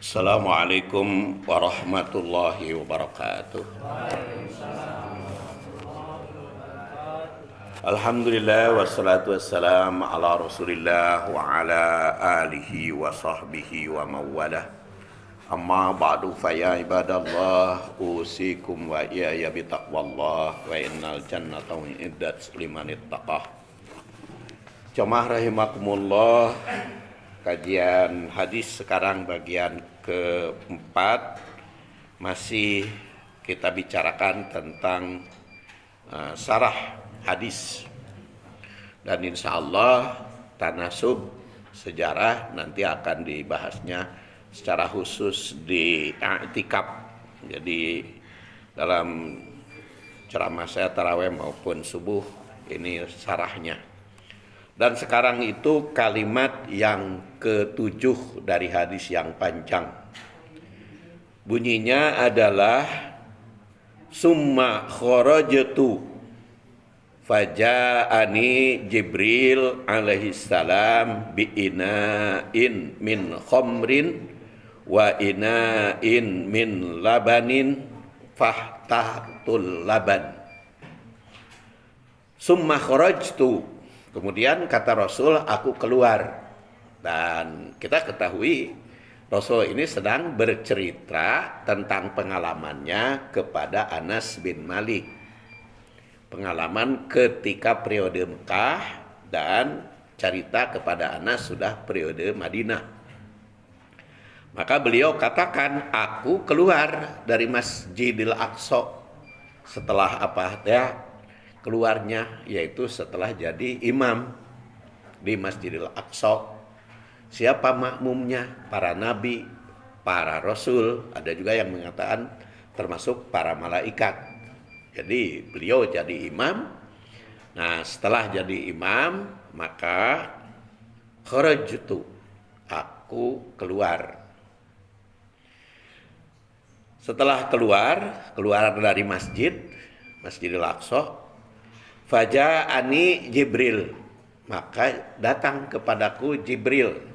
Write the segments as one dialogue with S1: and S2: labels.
S1: Assalamualaikum warahmatullahi wabarakatuh. Alhamdulillah wassalatu wassalam ala rasulillah wa ala alihi wa sahbihi wa mawalah. Amma ba'du faya ibadallah usikum wa iyaya bitaqwallah wa innal jannata uiddat liman ittaqah. Jamaah rahimakumullah, kajian hadis sekarang bagian keempat, masih kita bicarakan tentang syarah hadis, dan insya Allah tanasub sejarah nanti akan dibahasnya secara khusus di i'tikaf. Jadi dalam ceramah saya tarawih maupun subuh ini syarahnya. Dan sekarang itu kalimat yang ketujuh dari hadis yang panjang. Bunyinya adalah summa kharajtu faja'ani Jibril alaihi salam bi ina'in min khamrin wa ina'in min labanin fahtahtul laban. Summa kharajtu, kemudian kata Rasul, aku keluar. Dan kita ketahui Rasul ini sedang bercerita tentang pengalamannya kepada Anas bin Malik. Pengalaman ketika periode Mekah dan cerita kepada Anas sudah periode Madinah. Maka beliau katakan, aku keluar dari Masjidil Aqsa. Setelah apa ya? Keluarnya yaitu setelah jadi imam di Masjidil Aqsa. Siapa makmumnya? Para nabi, para rasul, ada juga yang mengatakan termasuk para malaikat. Jadi beliau jadi imam. Nah, setelah jadi imam, maka kharajtu, aku keluar. Setelah keluar dari Masjidil Aqsa, faja'ani Jibril, maka datang kepadaku Jibril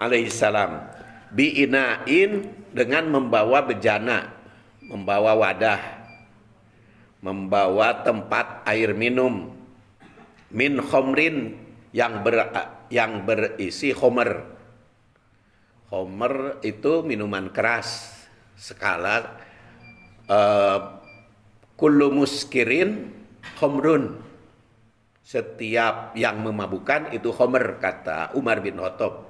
S1: alaihissalam bi'ina'in, dengan membawa bejana, membawa wadah, membawa tempat air minum, min khomrin, yang berisi khomer. Khomer itu minuman keras, skala kullu muskirin khomrun, setiap yang memabukkan itu khomer, kata Umar bin Khattab.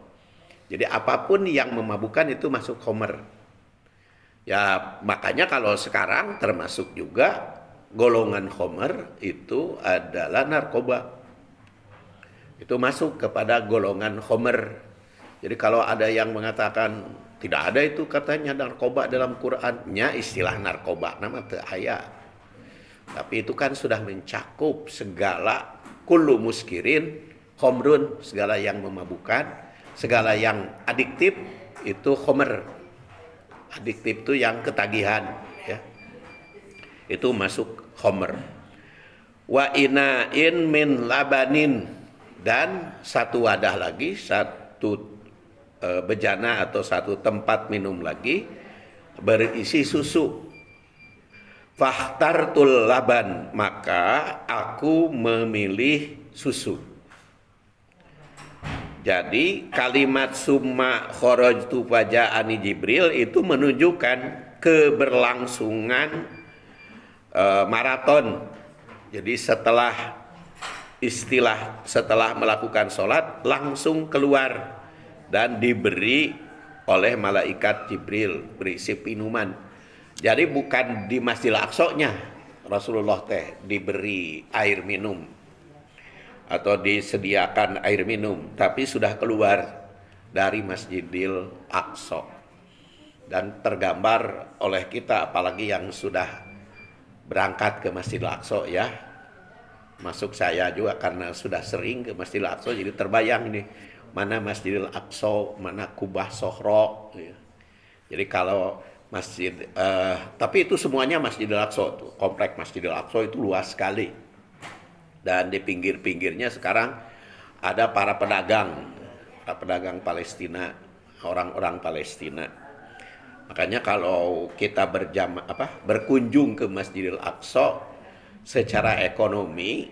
S1: Jadi apapun yang memabukkan itu masuk khomer. Ya makanya kalau sekarang termasuk juga golongan khomer itu adalah narkoba. Itu masuk kepada golongan khomer. Jadi kalau ada yang mengatakan tidak ada itu katanya narkoba dalam Qur'annya, istilah narkoba nama teu aya. Tapi itu kan sudah mencakup segala kullu muskirin khomrun, segala yang memabukkan, segala yang adiktif itu khomer. Adiktif itu yang ketagihan, ya. Itu masuk khomer. Wa ina'in min labanin, dan satu wadah lagi, satu bejana atau satu tempat minum lagi berisi susu. Fakhtartul laban, maka aku memilih susu. Jadi kalimat summa kharajtu faja'ani Jibril itu menunjukkan keberlangsungan maraton. Jadi setelah melakukan sholat langsung keluar dan diberi oleh malaikat Jibril berisi minuman. Jadi bukan di Masjidil Aqsa-nya Rasulullah diberi air minum atau disediakan air minum, tapi sudah keluar dari Masjidil Aqsa. Dan tergambar oleh kita, apalagi yang sudah berangkat ke Masjidil Aqsa, ya. Masuk saya juga karena sudah sering ke Masjidil Aqsa, jadi terbayang ini mana Masjidil Aqsa, mana Kubah Sohro. Jadi kalau tapi itu semuanya Masjidil Aqsa, komplek Masjidil Aqsa itu luas sekali. Dan di pinggir-pinggirnya sekarang ada para pedagang Palestina, orang-orang Palestina. Makanya kalau kita berkunjung ke Masjidil Aqsa secara ekonomi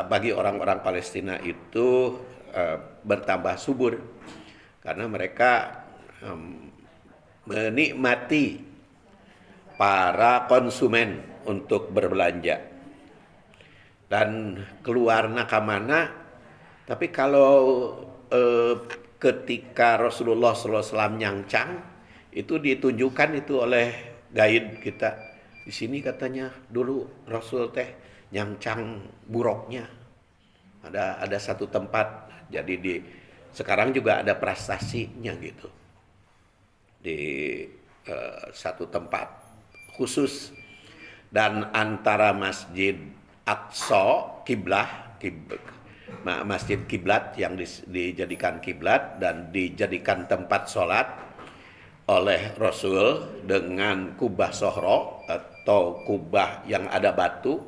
S1: bagi orang-orang Palestina itu bertambah subur karena mereka menikmati para konsumen untuk berbelanja dan keluar nakamana. Tapi kalau ketika Rasulullah SAW nyangcang itu ditunjukkan itu oleh guide kita. Di sini katanya dulu Rasul teh nyangcang buroknya. Ada satu tempat. Jadi sekarang juga ada prestasinya gitu. Di satu tempat khusus, dan antara Masjid Aqsa Masjid Kiblat yang dijadikan kiblat dan dijadikan tempat sholat oleh Rasul dengan kubah Sohro atau kubah yang ada batu,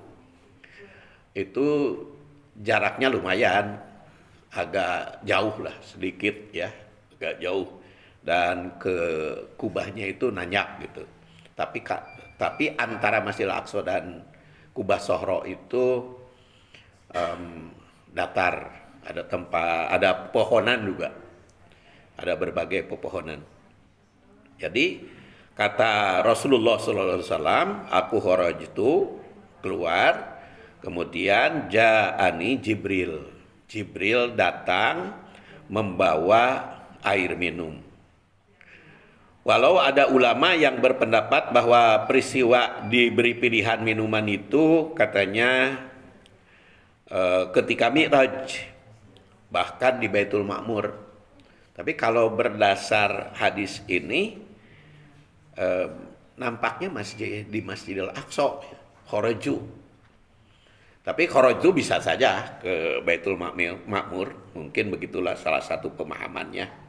S1: itu jaraknya lumayan, agak jauh lah sedikit ya, agak jauh, dan ke kubahnya itu nanyak gitu. Tapi antara Masjidil Aqsa dan Kubah Sohro itu datar, ada pohonan juga, ada berbagai pepohonan. Jadi kata Rasulullah SAW, aku kharajtu keluar, kemudian ja'ani Jibril datang membawa air minum. Walau ada ulama yang berpendapat bahwa peristiwa diberi pilihan minuman itu katanya ketika Mi'raj, bahkan di Baitul Ma'mur. Tapi kalau berdasar hadis ini nampaknya di Masjidil Aqsa, kharaju. Tapi kharaju bisa saja ke Baitul Ma'mur, mungkin begitulah salah satu pemahamannya.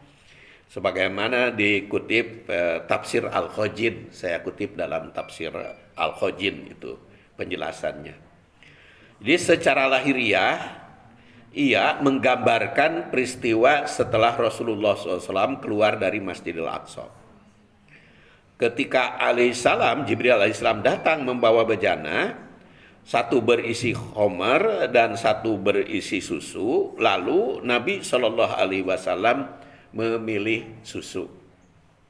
S1: Sebagaimana dikutip tafsir Al-Khojin, saya kutip dalam tafsir Al-Khojin itu penjelasannya. Jadi secara lahiriah ia menggambarkan peristiwa setelah Rasulullah SAW keluar dari Masjidil Aqsa. Ketika Jibril alaihissalam datang membawa bejana, satu berisi khamar dan satu berisi susu, lalu Nabi SAW memilih susu.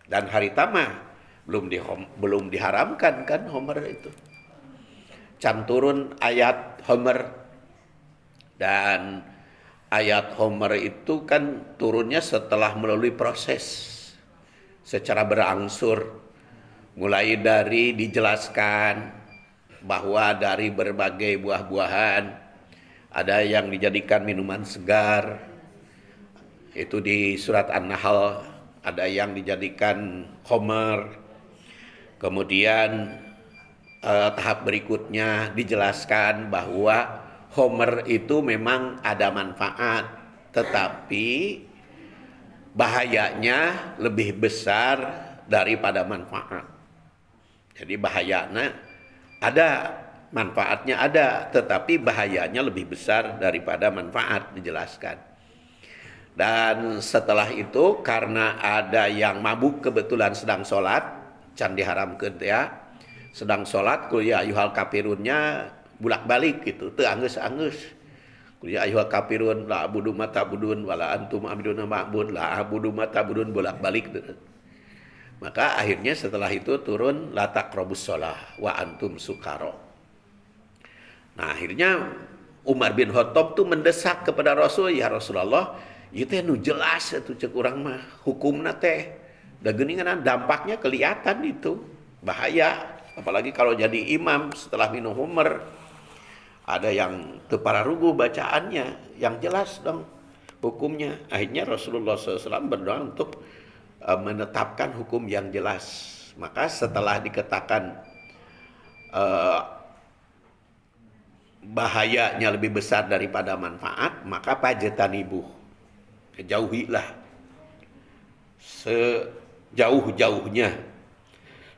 S1: Dan hari tamah belum diharamkan kan homer itu. Can turun ayat homer, dan ayat homer itu kan turunnya setelah melalui proses secara berangsur, mulai dari dijelaskan bahwa dari berbagai buah-buahan ada yang dijadikan minuman segar. Itu di surat An-Nahl, ada yang dijadikan khamar. Kemudian tahap berikutnya dijelaskan bahwa khamar itu memang ada manfaat, tetapi bahayanya lebih besar daripada manfaat. Jadi bahayanya ada, manfaatnya ada, tetapi bahayanya lebih besar daripada manfaat, dijelaskan. Dan setelah itu karena ada yang mabuk kebetulan sedang sholat, can diharamkeun ya, sedang sholat kul ya ayyuhal kafirunnya bulak-balik gitu, teu anggeus-anggeus. Kul ya ayyuhal kafirun la abudu ma ta'budun wala antum abiduna ma'bud la abudu ma ta'budun bolak-balik gitu. Maka akhirnya setelah itu turun la taqrabus shalah wa antum sukara. Nah, akhirnya Umar bin Khattab tuh mendesak kepada Rasul, ya Rasulullah, itu nu jelas itu cek urang mah hukumna teh da geuningan dampaknya kelihatan, itu bahaya, apalagi kalau jadi imam setelah minum homer ada yang teu pararugu bacaannya, yang jelas dong hukumnya. Akhirnya Rasulullah SAW berdoa untuk menetapkan hukum yang jelas. Maka setelah dikatakan bahayanya lebih besar daripada manfaat, maka pajetanibuh, jauhilah sejauh-jauhnya.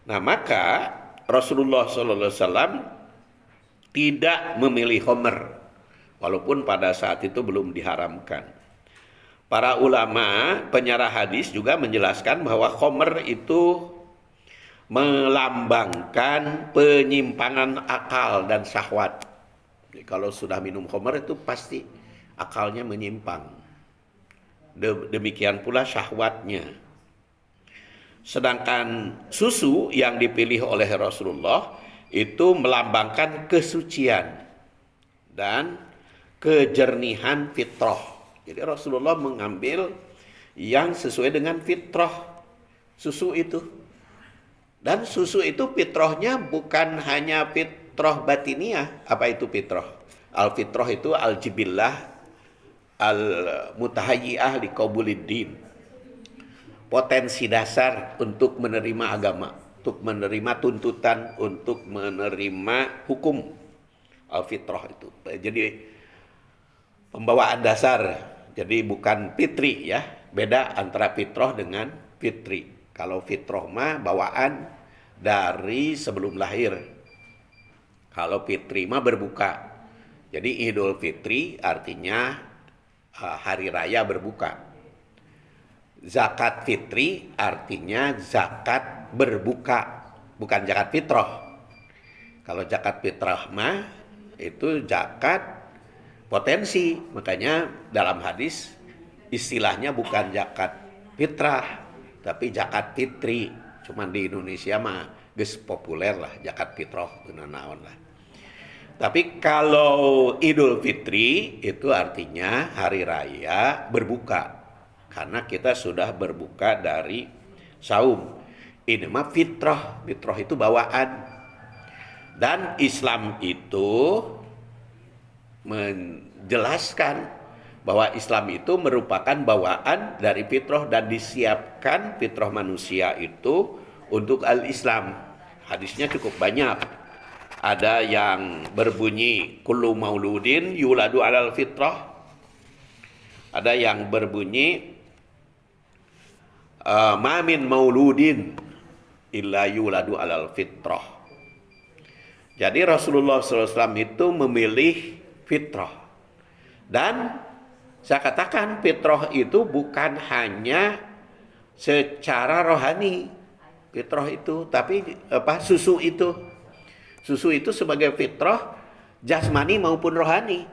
S1: Nah, maka Rasulullah SAW tidak memilih khamr, walaupun pada saat itu belum diharamkan. Para ulama penyarah hadis juga menjelaskan bahwa khomer itu melambangkan penyimpangan akal dan syahwat. Jadi kalau sudah minum khomer itu pasti akalnya menyimpang. Demikian pula syahwatnya. Sedangkan susu yang dipilih oleh Rasulullah itu melambangkan kesucian dan kejernihan fitrah. Jadi Rasulullah mengambil yang sesuai dengan fitrah susu itu. Dan susu itu fitrahnya bukan hanya fitrah batiniah. Apa itu fitrah? Al-fitrah itu al-jibillah al-mutahayyi'ah liqabuliddin. Potensi dasar untuk menerima agama, untuk menerima tuntutan, untuk menerima hukum. Al-fitrah itu. Jadi pembawaan dasar. Jadi bukan fitri ya. Beda antara fitrah dengan fitri. Kalau fitrah mah bawaan dari sebelum lahir. Kalau fitri mah berbuka. Jadi Idul Fitri artinya hari raya berbuka. Zakat fitri artinya zakat berbuka, bukan zakat fitrah. Kalau zakat fitrah mah itu zakat potensi, makanya dalam hadis istilahnya bukan zakat fitrah, tapi zakat fitri. Cuman di Indonesia mah geus populer lah zakat fitrah naon lah. Tapi kalau Idul Fitri itu artinya hari raya berbuka, karena kita sudah berbuka dari saum. Ini mah fitrah, fitrah itu bawaan. Dan Islam itu menjelaskan bahwa Islam itu merupakan bawaan dari fitrah dan disiapkan fitrah manusia itu untuk al-Islam. Hadisnya cukup banyak. Ada yang berbunyi kullu mauludin yuladu alal fitrah. Ada yang berbunyi ma min mauludin illa yuladu alal fitrah. Jadi Rasulullah SAW itu memilih fitrah. Dan saya katakan fitrah itu bukan hanya secara rohani. Fitrah itu, tapi susu itu. Susu itu sebagai fitrah jasmani maupun rohani.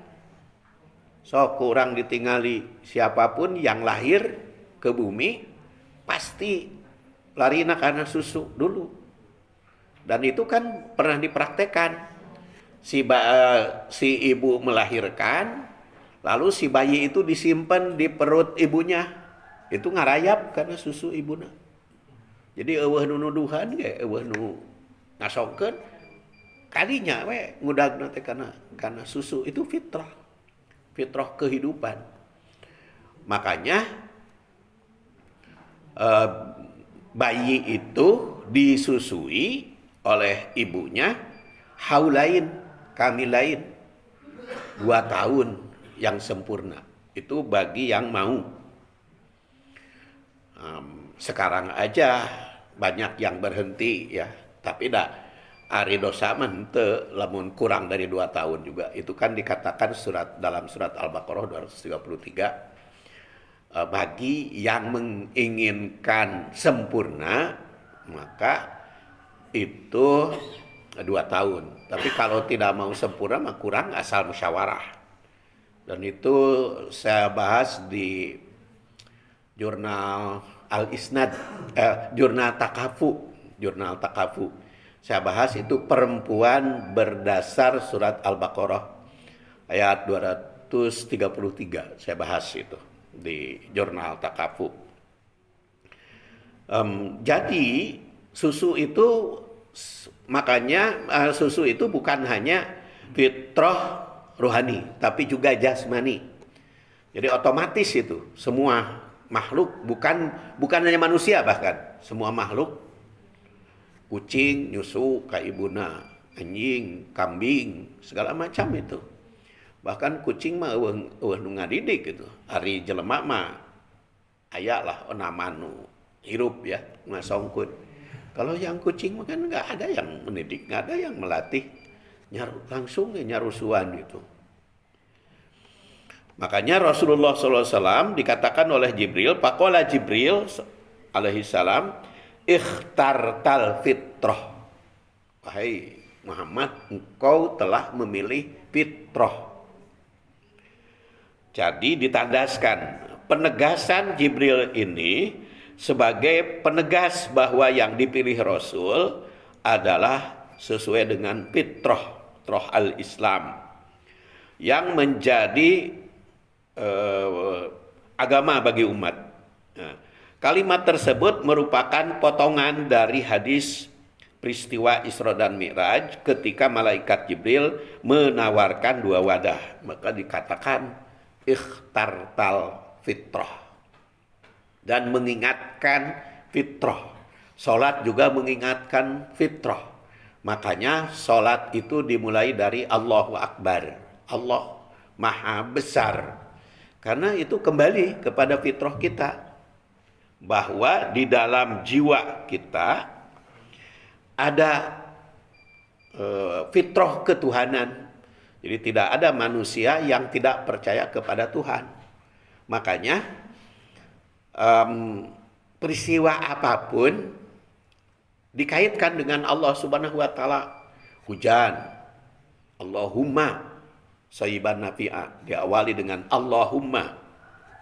S1: So kurang ditinggali siapapun yang lahir ke bumi pasti larina karena susu dulu. Dan itu kan pernah dipraktekkan. Si ibu melahirkan, lalu si bayi itu disimpan di perut ibunya. Itu ngarayap karena susu ibunya. Jadi eueuh nu nuduhan ge, eueuh nu ngasongkeun kadinya we ngudagna teh karena susu itu fitrah. Fitrah kehidupan. Makanya bayi itu disusui oleh ibunya haulain kamilain 2 tahun yang sempurna. Itu bagi yang mau. Sekarang aja banyak yang berhenti ya, tapi ari dosa mente lamun kurang dari 2 tahun juga. Itu kan dikatakan dalam surat Al-Baqarah 233 bagi yang menginginkan sempurna maka itu 2 tahun. Tapi kalau tidak mau sempurna mah kurang asal musyawarah. Dan itu saya bahas di jurnal Al-Isnad, jurnal Takafu. Saya bahas itu perempuan berdasar surat Al-Baqarah ayat 233. Saya bahas itu di jurnal Takafu. Jadi susu itu makanya susu itu bukan hanya fitrah rohani, tapi juga jasmani. Jadi otomatis itu semua makhluk bukan hanya manusia, bahkan semua makhluk, kucing nyusu ka ibuna, anjing, kambing, segala macam itu. Bahkan kucing mah eueuh nu ngadidik gitu. Ari jelema mah aya lah onaman nu hirup ya, ngasongkeun. Kalau yang kucing kan nggak ada yang mendidik, nggak ada yang melatih, langsung nyarusuan gitu. Makanya Rasulullah SAW dikatakan oleh Jibril, faqala Jibril alaihi salam, ikhtartal fitrah. Wahai Muhammad, engkau telah memilih fitrah. Jadi ditandaskan penegasan Jibril ini sebagai penegas bahwa yang dipilih Rasul adalah sesuai dengan fitrah, fitrah al-Islam, yang menjadi agama bagi umat. Nah, kalimat tersebut merupakan potongan dari hadis peristiwa Isra dan Mi'raj ketika malaikat Jibril menawarkan dua wadah. Maka dikatakan ikhtartal fitrah, dan mengingatkan fitrah. Salat juga mengingatkan fitrah. Makanya salat itu dimulai dari Allahu Akbar. Allah Maha Besar. Karena itu kembali kepada fitrah kita, bahwa di dalam jiwa kita ada fitrah ketuhanan. Jadi tidak ada manusia yang tidak percaya kepada Tuhan. Makanya peristiwa apapun dikaitkan dengan Allah Subhanahu wa taala. Hujan, Allahumma sayyiban nafi'a, diawali dengan Allahumma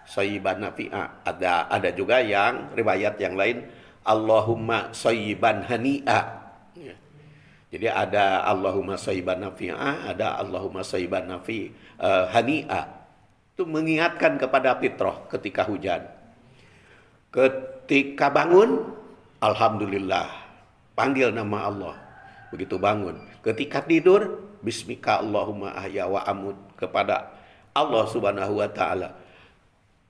S1: sayyiban nafi'a. Ada juga yang riwayat yang lain Allahumma sayyiban hani'a. Jadi ada Allahumma sayyiban nafi'a, ada Allahumma sayyiban hani'a. Itu mengingatkan kepada fitrah ketika hujan. Ketika bangun, alhamdulillah, panggil nama Allah. Begitu bangun. Ketika tidur, bismika Allahumma ahya wa amut, kepada Allah Subhanahu wa taala.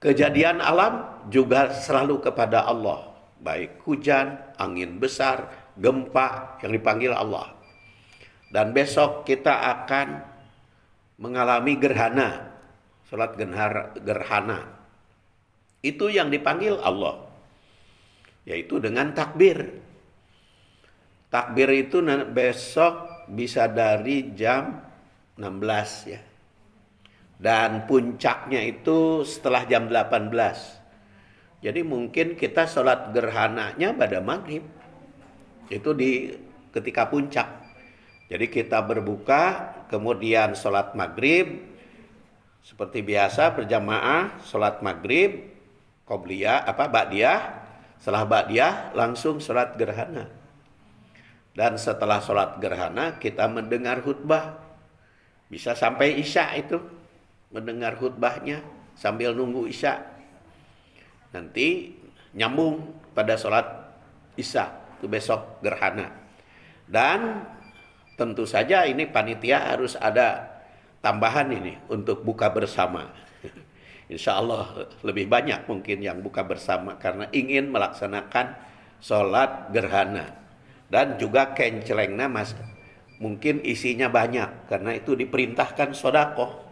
S1: Kejadian alam juga selalu kepada Allah. Baik hujan, angin besar, gempa, yang dipanggil Allah. Dan besok kita akan mengalami gerhana, salat gerhana. Itu yang dipanggil Allah, yaitu dengan takbir. Takbir itu besok bisa dari jam 16 ya. Dan puncaknya itu setelah jam 18. Jadi mungkin kita sholat gerhananya pada maghrib. Itu ketika puncak. Jadi kita berbuka, kemudian sholat maghrib. Seperti biasa berjamaah, sholat maghrib, qobliyah, ba'diyah. Setelah ba'diyah langsung sholat gerhana. Dan setelah sholat gerhana kita mendengar khutbah. Bisa sampai isya itu. Mendengar khutbahnya sambil nunggu isya. Nanti nyambung pada sholat isya. Itu besok gerhana. Dan tentu saja ini panitia harus ada tambahan ini untuk buka bersama. Insya Allah lebih banyak mungkin yang buka bersama karena ingin melaksanakan sholat gerhana. Dan juga kencelengna mungkin isinya banyak karena itu diperintahkan sedekah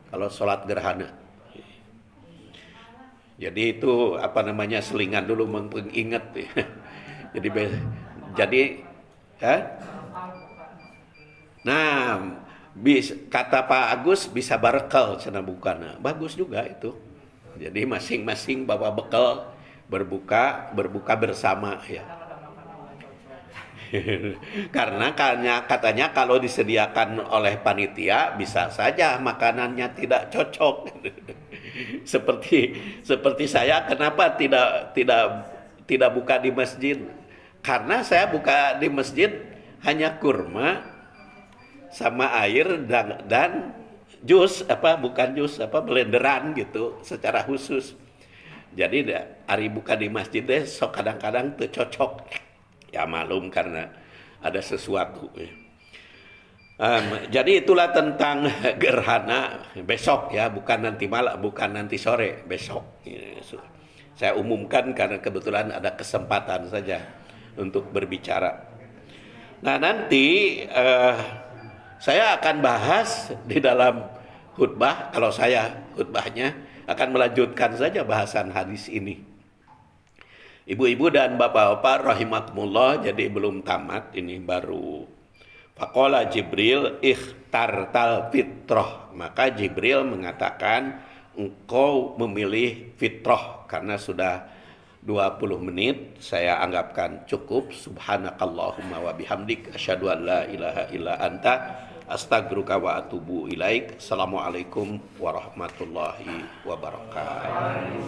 S1: kalau sholat gerhana. Jadi itu selingan dulu mengingat. Jadi nah kata Pak Agus bisa barekal cenah bukana. Bagus juga itu. Jadi masing-masing bawa bekal berbuka bersama ya. Karena katanya kalau disediakan oleh panitia bisa saja makanannya tidak cocok. seperti saya, kenapa tidak buka di masjid? Karena saya buka di masjid hanya kurma sama air dan jus blenderan gitu secara khusus. Jadi hari buka di masjid deh sok kadang-kadang tuh cocok. Ya malum karena ada sesuatu. Jadi itulah tentang gerhana besok ya, bukan nanti malam, bukan nanti sore, besok. Saya umumkan karena kebetulan ada kesempatan saja untuk berbicara. Nah nanti saya akan bahas di dalam khutbah, kalau saya khutbahnya akan melanjutkan saja bahasan hadis ini. Ibu-ibu dan bapak-bapak rahimakumullah, jadi belum tamat, ini baru faqala Jibril ikhtartal fitrah. Maka Jibril mengatakan engkau memilih fitrah karena sudah 20 menit, saya anggapkan cukup. Subhanakallahumma wa bihamdik asyhadu an la ilaha illa anta astaghfiruka wa atubu ilaik. Assalamualaikum warahmatullahi wabarakatuh.